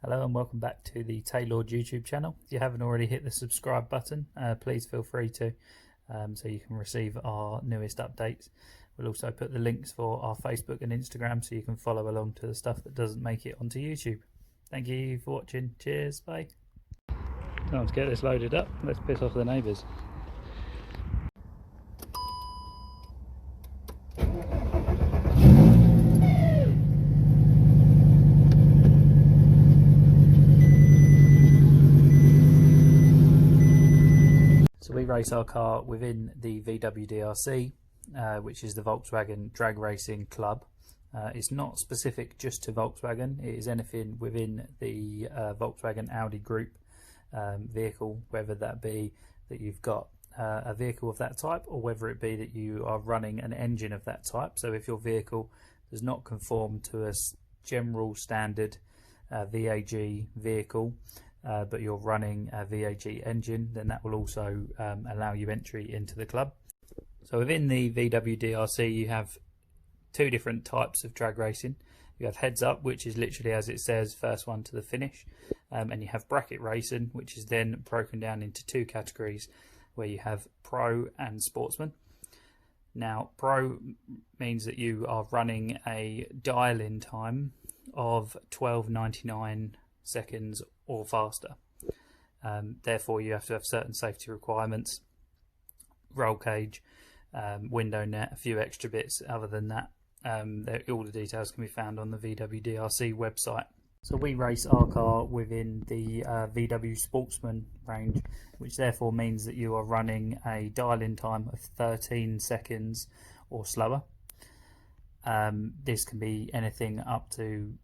Hello and welcome back to the Tailored YouTube channel. If you haven't already hit the subscribe button, please feel free to, so you can receive our newest updates. We'll also put the links for our Facebook and Instagram so you can follow along to the stuff that doesn't make it onto YouTube. Thank you for watching. Cheers, bye. Time to get this loaded up. Let's piss off the neighbours. So we race our car within the VWDRC, which is the Volkswagen Drag Racing Club. It's not specific just to Volkswagen, it is anything within the Volkswagen Audi group vehicle, whether that be that you've got a vehicle of that type or whether it be that you are running an engine of that type. So if your vehicle does not conform to a general standard VAG vehicle, but you're running a VAG engine, then that will also allow you entry into the club. So within the VWDRC you have two different types of drag racing. You have heads up, which is literally as it says, first one to the finish, and you have bracket racing, which is then broken down into two categories where you have pro and sportsman. Now pro means that you are running a dial-in time of 12.99 seconds or faster. Therefore you have to have certain safety requirements, roll cage, window net, a few extra bits. Other than that, all the details can be found on the VWDRC website. So we race our car within the VW Sportsman range, which therefore means that you are running a dial-in time of 13 seconds or slower. This can be anything up to,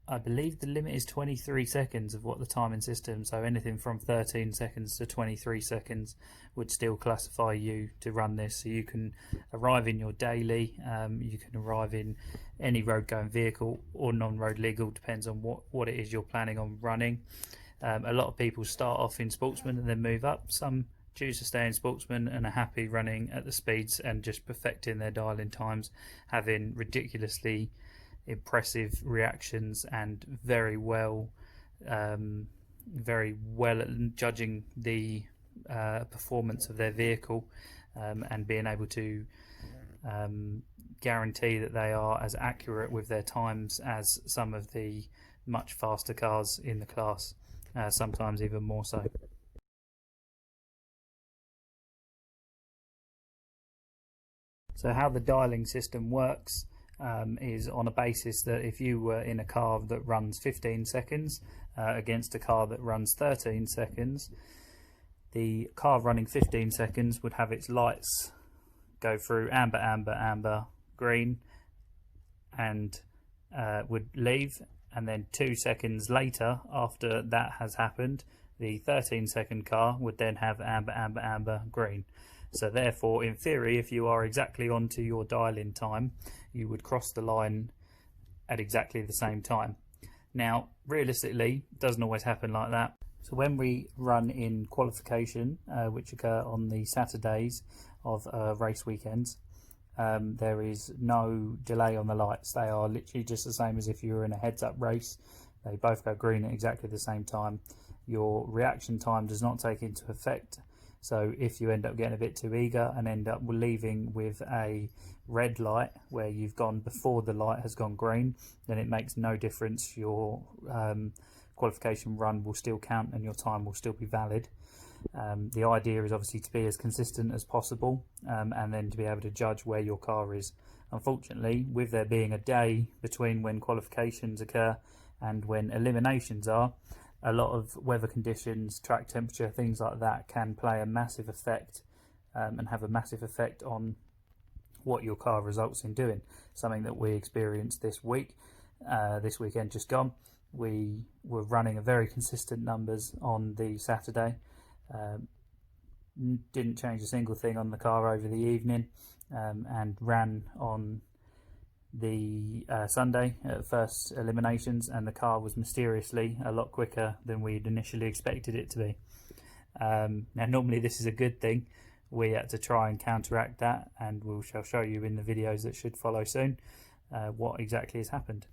I believe the limit is 23 seconds of what the timing system, so anything from 13 seconds to 23 seconds would still classify you to run this. So you can arrive in your daily, you can arrive in any road going vehicle or non-road legal, depends on what it is you're planning on running. A lot of people start off in Sportsman and then move up. Some choose to stay in Sportsman and are happy running at the speeds and just perfecting their dial-in times, having ridiculously impressive reactions and very well at judging the performance of their vehicle, and being able to guarantee that they are as accurate with their times as some of the much faster cars in the class, sometimes even more so. So how the dialing system works is on a basis that if you were in a car that runs 15 seconds against a car that runs 13 seconds, the car running 15 seconds would have its lights go through amber, amber, amber, green, and would leave, and then 2 seconds later after that has happened, the 13-second car would then have amber, amber, amber, green. So therefore, in theory, if you are exactly onto your dial-in time, you would cross the line at exactly the same time. Now, realistically, it doesn't always happen like that. So when we run in qualification, which occur on the Saturdays of race weekends, there is no delay on the lights. They are literally just the same as if you were in a heads-up race. They both go green at exactly the same time. Your reaction time does not take into effect. So if you end up getting a bit too eager and end up leaving with a red light where you've gone before the light has gone green, then it makes no difference. Your qualification run will still count and your time will still be valid. The idea is obviously to be as consistent as possible, and then to be able to judge where your car is. Unfortunately, with there being a day between when qualifications occur and when eliminations are, a lot of weather conditions, track temperature, things like that can play a massive effect, and have a massive effect on what your car results in doing. Something that we experienced this week, this weekend just gone. We were running a very consistent numbers on the Saturday. Didn't change a single thing on the car over the evening, and ran on the Sunday at first eliminations, and the car was mysteriously a lot quicker than we'd initially expected it to be. Now normally this is a good thing. We had to try and counteract that, and we shall show you in the videos that should follow soon what exactly has happened.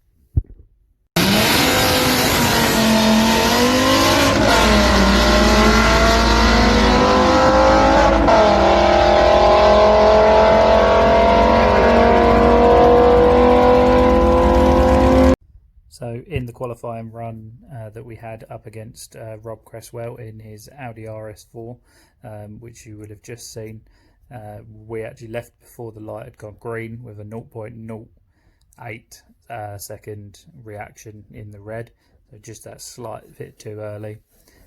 qualifying run that we had up against Rob Cresswell in his Audi RS4, which you would have just seen. We actually left before the light had gone green with a 0.08 second reaction in the red, so just that slight bit too early,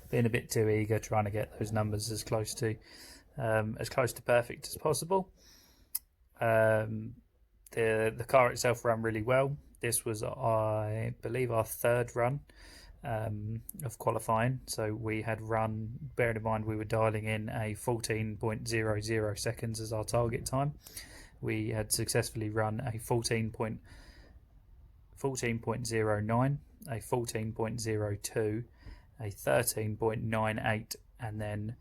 being a bit too eager, trying to get those numbers as close to perfect as possible. The car itself ran really well. This was, I believe, our third run of qualifying. So we had run, bearing in mind we were dialing in a 14.00 seconds as our target time. We had successfully run a 14.09, a 14.02, a 13.98, and then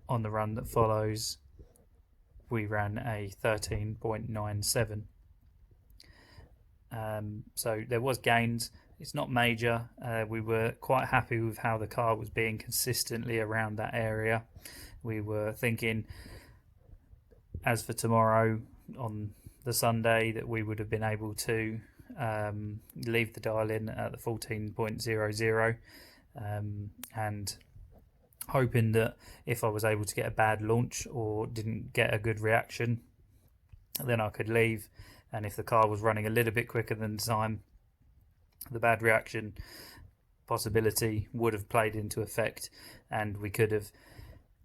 on the run that follows we ran a 13.97. So there was gains. It's not major. We were quite happy with how the car was being consistently around that area. We were thinking, as for tomorrow on the Sunday, that we would have been able to leave the dial in at the 14.00, and hoping that if I was able to get a bad launch or didn't get a good reaction, then I could leave, and if the car was running a little bit quicker than time, the bad reaction possibility would have played into effect, and we could have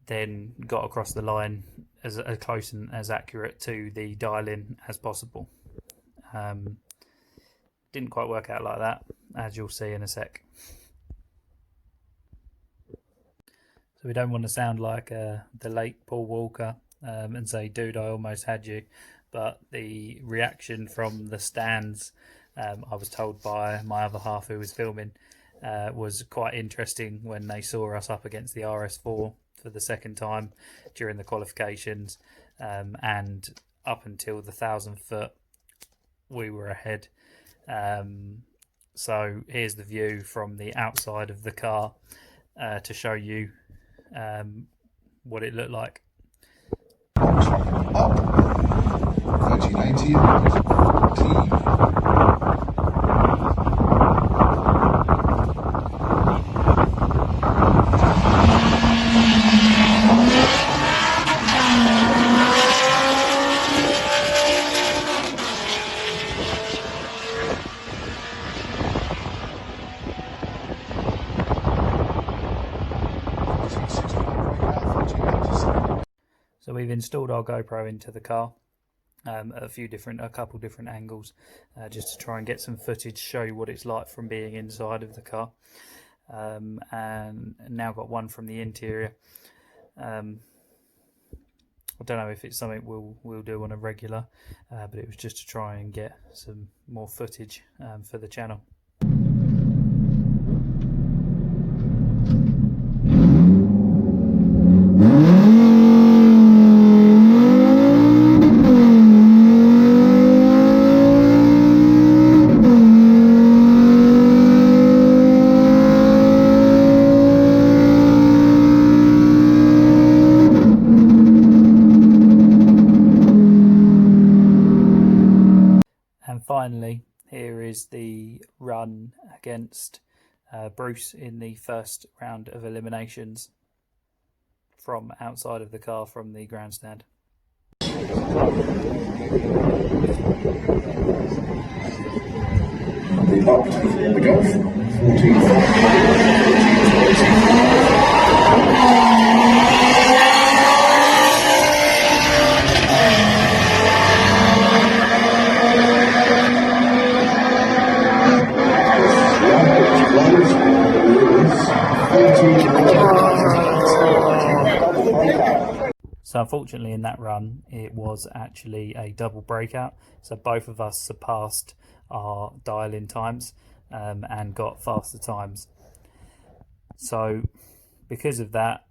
then got across the line as close and as accurate to the dial-in as possible. Didn't quite work out like that, as you'll see in a sec. So we don't want to sound like the late Paul Walker and say, dude, I almost had you. But the reaction from the stands, I was told by my other half who was filming, was quite interesting when they saw us up against the RS4 for the second time during the qualifications, and up until the 1,000 foot we were ahead. So here's the view from the outside of the car to show you what it looked like. Volkswagen Up 1380 So we've installed our GoPro into the car at a couple different angles, just to try and get some footage, show you what it's like from being inside of the car, and now got one from the interior. I don't know if it's something we'll do on a regular, but it was just to try and get some more footage for the channel. And finally, here is the run against Bruce in the first round of eliminations from outside of the car, from the grandstand. The Up in the Gulf 14. So unfortunately in that run it was actually a double breakout, so both of us surpassed our dial-in times and got faster times. So because of that,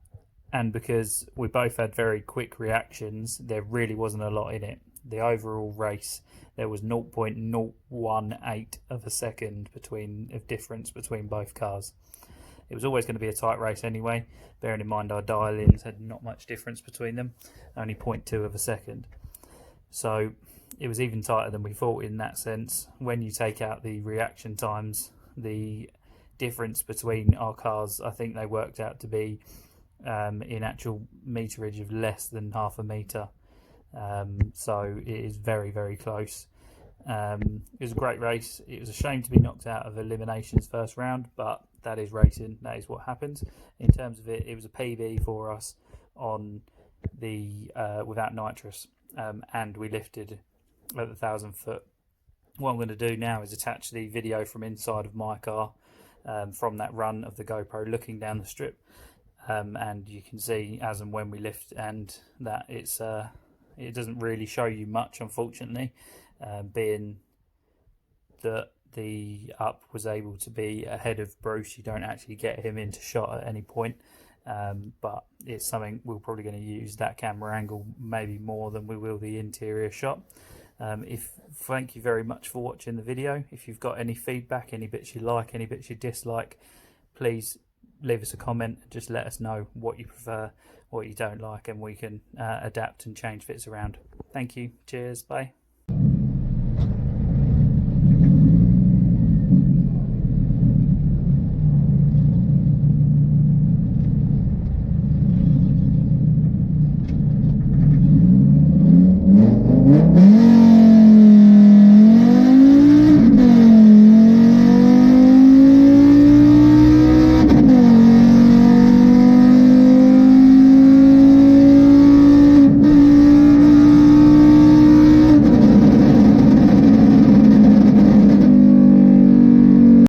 and because we both had very quick reactions, there really wasn't a lot in it. The overall race, there was 0.018 of a second of difference between both cars. It was always going to be a tight race anyway, bearing in mind our dial-ins had not much difference between them, only 0.2 of a second. So it was even tighter than we thought in that sense. When you take out the reaction times, the difference between our cars, I think they worked out to be in actual meterage of less than half a metre. So it is very, very close. It was a great race. It was a shame to be knocked out of Elimination's first round, but that is racing. That is what happens. In terms of it, it was a PB for us on the without nitrous, and we lifted at the 1,000 foot. What I'm going to do now is attach the video from inside of my car, from that run of the GoPro looking down the strip, and you can see as and when we lift, and that it's it doesn't really show you much, unfortunately, being that the Up was able to be ahead of Bruce. You don't actually get him into shot at any point, but it's something we're probably going to use that camera angle maybe more than we will the interior shot. Thank you very much for watching the video. If you've got any feedback, any bits you like, any bits you dislike, please leave us a comment. Just let us know what you prefer, what you don't like, and we can adapt and change bits around. Thank you. Cheers. Bye.